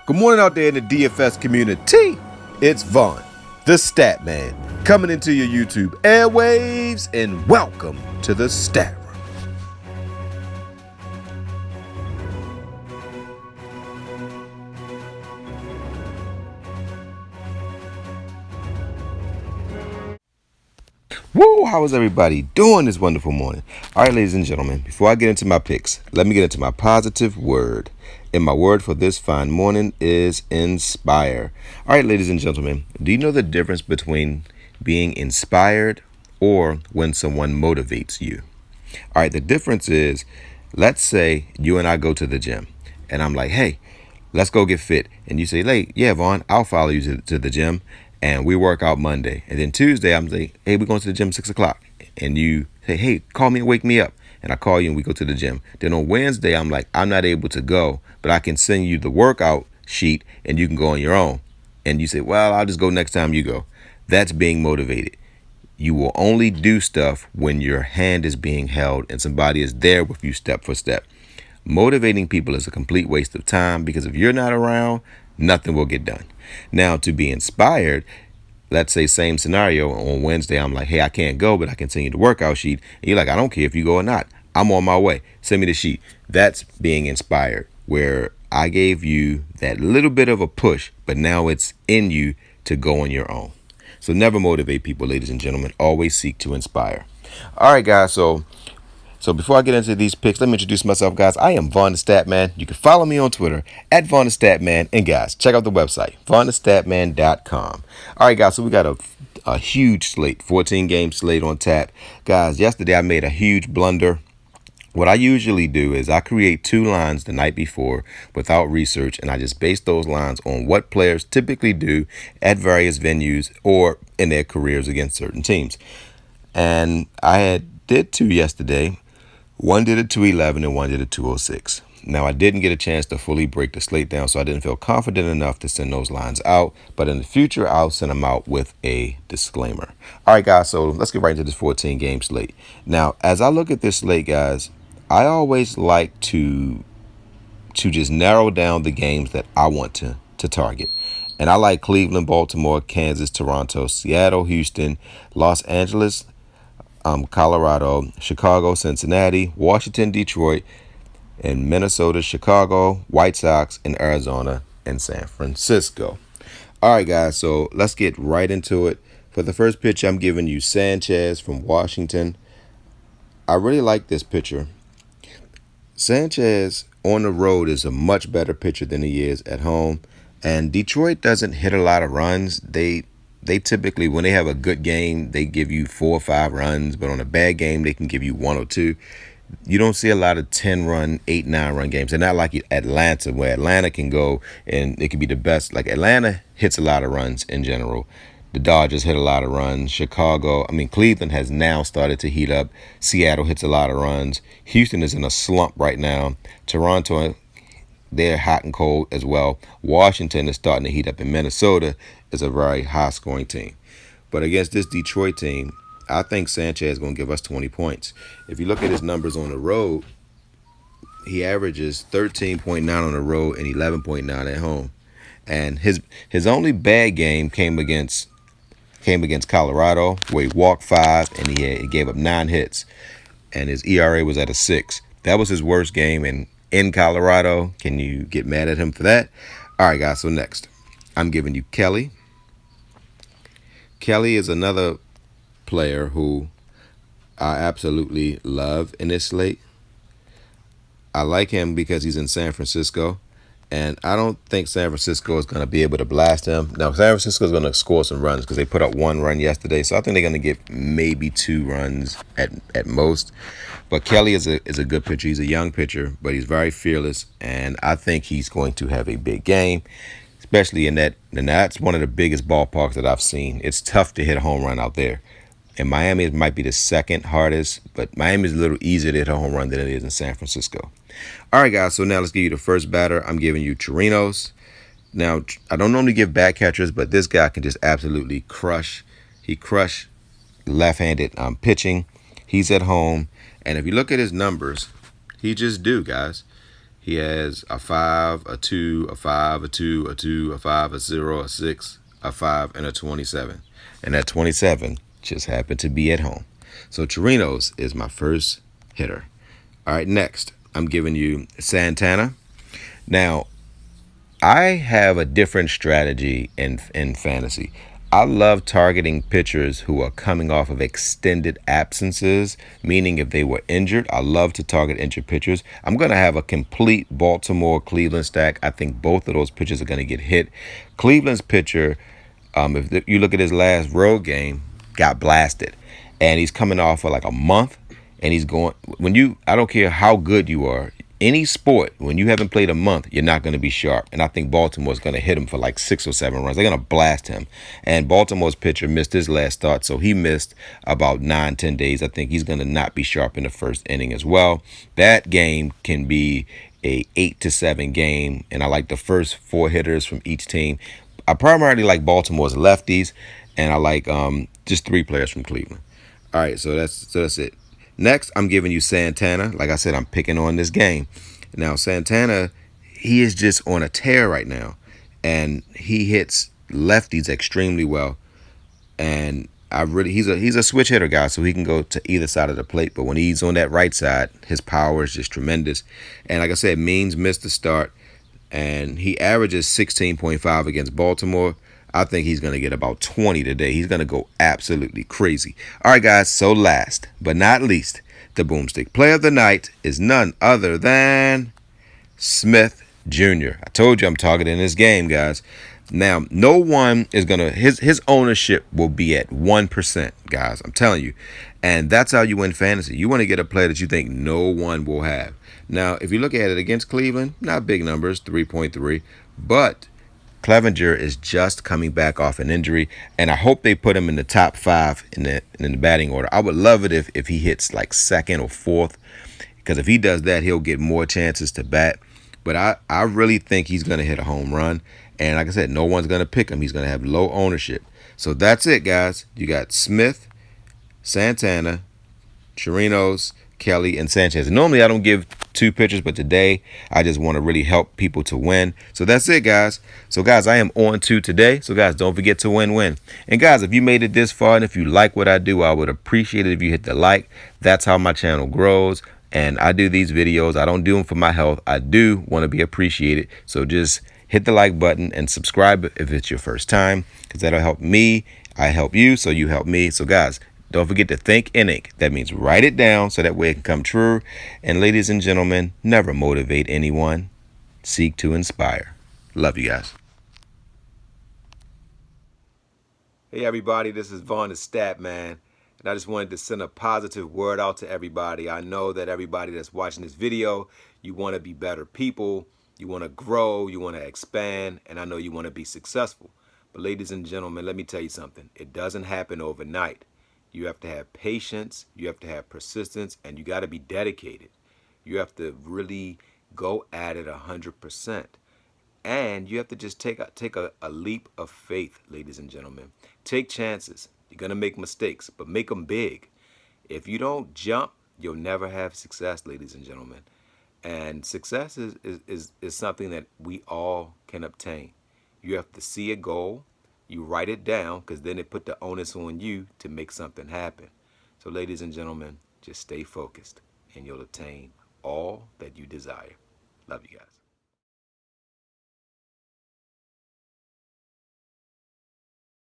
Good morning out there in the DFS community. It's Vaughn, the Stat Man, coming into your YouTube airwaves, and welcome to the Stat Room. Woo, how is everybody doing this wonderful morning? All right, ladies and gentlemen, before I get into my picks, let me get into my positive word. And my word for this fine morning is inspire. All right, ladies and gentlemen, do you know the difference between being inspired or when someone motivates you? All right, the difference is, let's say you and I go to the gym and I'm like, hey, let's go get fit. And you say, hey, yeah, Vaughn, I'll follow you to the gym. And we work out Monday. And then Tuesday, I'm like, hey, we're going to the gym 6 o'clock. And you say, hey, call me and wake me up. And I call you and we go to the gym. Then on Wednesday, I'm like, I'm not able to go, but I can send you the workout sheet and you can go on your own. And you say, well, I'll just go next time you go. That's being motivated. You will only do stuff when your hand is being held and somebody is there with you step for step. Motivating people is a complete waste of time because if you're not around, nothing will get done. Now, to be inspired, let's say same scenario. On Wednesday, I'm like, hey, I can't go, but I can send you the workout sheet. And you're like, I don't care if you go or not. I'm on my way. Send me the sheet. That's being inspired, where I gave you that little bit of a push, but now it's in you to go on your own. So never motivate people, ladies and gentlemen. Always seek to inspire. All right, guys. So before I get into these picks, let me introduce myself, guys. I am Vaughn the Statman. You can follow me on Twitter at Vaughn the Statman. And guys, check out the website, vaughnthestatman.com. All right, guys, so we got a huge slate, 14-game slate on tap. Guys, yesterday I made a huge blunder. What I usually do is I create 2 lines the night before without research, and I just base those lines on what players typically do at various venues or in their careers against certain teams. And I did 2 yesterday. One did a 211 and one did a 206. Now, I didn't get a chance to fully break the slate down, so I didn't feel confident enough to send those lines out. But in the future, I'll send them out with a disclaimer. All right, guys, so let's get right into this 14-game slate. Now, as I look at this slate, guys, I always like to just narrow down the games that I want to target. And I like Cleveland, Baltimore, Kansas, Toronto, Seattle, Houston, Los Angeles, Colorado, Chicago, Cincinnati, Washington, Detroit, and Minnesota, Chicago, White Sox, and Arizona, and San Francisco. All right, guys, so let's get right into it. For the first pitch, I'm giving you Sanchez from Washington. I really like this pitcher. Sanchez on the road is a much better pitcher than he is at home. And Detroit doesn't hit a lot of runs. They typically, when they have a good game, they give you 4 or 5 runs. But on a bad game, they can give you 1 or 2. You don't see a lot of 10-run, 8, 9-run games. They're not like Atlanta, where Atlanta can go and it can be the best. Like Atlanta hits a lot of runs in general. The Dodgers hit a lot of runs. Cleveland has now started to heat up. Seattle hits a lot of runs. Houston is in a slump right now. Toronto, they're hot and cold as well. Washington is starting to heat up, and Minnesota is a very high-scoring team. But against this Detroit team, I think Sanchez is going to give us 20 points. If you look at his numbers on the road, he averages 13.9 on the road and 11.9 at home. And his only bad game came against Colorado, where he walked 5 and he gave up 9 hits. And his ERA was at a 6. That was his worst game in Colorado. Can you get mad at him for that? All right, guys, so next, I'm giving you Kelly. Kelly is another player who I absolutely love in this slate. I like him because he's in San Francisco, and I don't think San Francisco is going to be able to blast him. Now, San Francisco is going to score some runs because they put up 1 run yesterday, so I think they're going to get maybe 2 runs at most. But Kelly is a good pitcher. He's a young pitcher, but he's very fearless, and I think he's going to have a big game, especially in that. And that's one of the biggest ballparks that I've seen. It's tough to hit a home run out there. In Miami, it might be the second hardest, but Miami is a little easier to hit a home run than it is in San Francisco. All right, guys, so now let's give you the first batter. I'm giving you Chirinos. Now, I don't normally give bad catchers, but this guy can just absolutely crush. He crushed left-handed pitching. He's at home. And if you look at his numbers, he just do, guys. He has a 5, a 2, a 5, a 2, a 2, a 5, a 0, a 6, a 5, and a 27. And that 27 just happened to be at home. So Chirinos is my first hitter. All right, next, I'm giving you Santana. Now, I have a different strategy in fantasy. I love targeting pitchers who are coming off of extended absences, meaning if they were injured, I love to target injured pitchers. I'm going to have a complete Baltimore Cleveland stack. I think both of those pitchers are going to get hit. Cleveland's pitcher, if you look at his last road game, got blasted. And he's coming off for like a month, and he's going, I don't care how good you are, any sport, when you haven't played a month, you're not going to be sharp. And I think Baltimore's going to hit him for like 6 or 7 runs. They're going to blast him. And Baltimore's pitcher missed his last start, so he missed about 9-10 days. I think he's going to not be sharp in the first inning as well. That game can be a 8-7 game, and I like the first 4 hitters from each team. I primarily like Baltimore's lefties, and I like just 3 players from Cleveland. All right, so that's it. Next, I'm giving you Santana. Like I said, I'm picking on this game. Now, Santana, he is just on a tear right now, and he hits lefties extremely well. And he's a switch hitter guy, so he can go to either side of the plate. But when he's on that right side, his power is just tremendous. And like I said, Means missed the start, and he averages 16.5 against Baltimore. I think he's going to get about 20 today. He's going to go absolutely crazy. All right, guys, so last but not least, the Boomstick Player of the Night is none other than Smith Jr. I told you I'm targeting this game, guys. Now, no one is going to, his ownership will be at 1%, guys. I'm telling you. And that's how you win fantasy. You want to get a player that you think no one will have. Now, if you look at it against Cleveland, not big numbers, 3.3. But Clevenger is just coming back off an injury, and I hope they put him in the top 5 in the batting order. I would love it if he hits like 2nd or 4th, because if he does that, he'll get more chances to bat. But I really think he's going to hit a home run, and like I said, no one's going to pick him. He's going to have low ownership. So that's it, guys. You got Smith, Santana, Chirinos, Kelly, and Sanchez. And normally I don't give 2 pitchers, but today I just want to really help people to win. So that's it, guys. So guys, I am on 2 today. So guys, don't forget to win. And guys, if you made it this far and if you like what I do, I would appreciate it if you hit the like. That's how my channel grows. And I do these videos. I don't do them for my health. I do want to be appreciated. So just hit the like button and subscribe if it's your first time, because that'll help me. I help you, so you help me. So guys, don't forget to think in ink. That means write it down so that way it can come true. And ladies and gentlemen, never motivate anyone. Seek to inspire. Love you guys. Hey everybody, this is Vaughn the Stat Man. And I just wanted to send a positive word out to everybody. I know that everybody that's watching this video, you want to be better people. You want to grow. You want to expand. And I know you want to be successful. But ladies and gentlemen, let me tell you something. It doesn't happen overnight. You have to have patience, you have to have persistence, and you got to be dedicated. You have to really go at it 100%. And you have to just take a leap of faith, ladies and gentlemen. Take chances. You're going to make mistakes, but make them big. If you don't jump, you'll never have success, ladies and gentlemen. And success is something that we all can obtain. You have to see a goal. You write it down, because then it put the onus on you to make something happen. So ladies and gentlemen, just stay focused and you'll attain all that you desire. Love you guys.